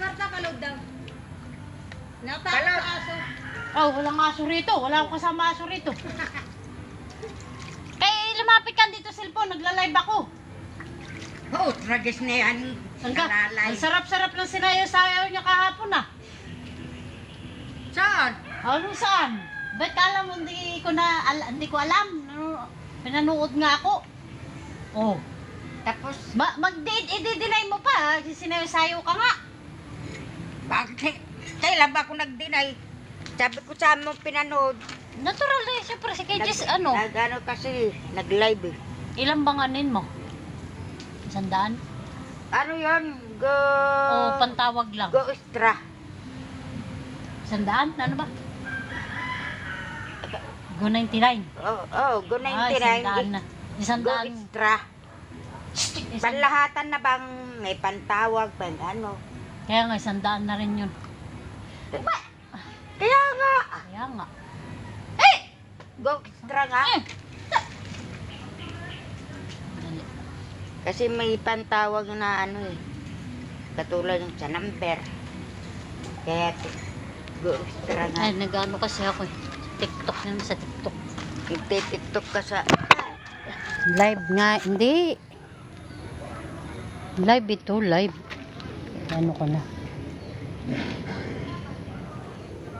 Marta, kalod daw. Natakot sa aso. Oh, walang aso rito. Wala akong kasama aso rito. Kaya lumapit ka dito cellphone, nagla-live ako. Oh, tragis na yan. Ang sarap-sarap ng sinayo-sayaw niya kahapon ah. Saan? Ano saan? Ba't alam mo, hindi ko alam. Pinanood nga ako. Oh. Tapos, I-deny mo pa. Sinayo-sayaw ka nga. bakit? Kailan ba ako nag-deny? Sabi ko sa mo pinanood. Natural eh. Siyempre si KJ's ano. Nag-ano kasi, nag-live eh. Ilang banganin mo? 100? Ano yun? Go... O pantawag lang? Go extra. 100? Ano ba? Go 99. Go 99. Ah, 100 na. Go 100. extra. Panlahatan na bang may pantawag, ano? Kaya nga, 100 na rin yun. Kaya nga. Kaya nga. Go extra nga. Dali. Kasi may pantawag na ano eh. Katulad ng sa number. Kaya go extra nga. Ay, nag-ano kasi ako eh. TikTok yun sa TikTok. Nagtitiktok ka sa... Live nga, hindi. Live ito, live. Ano ko na.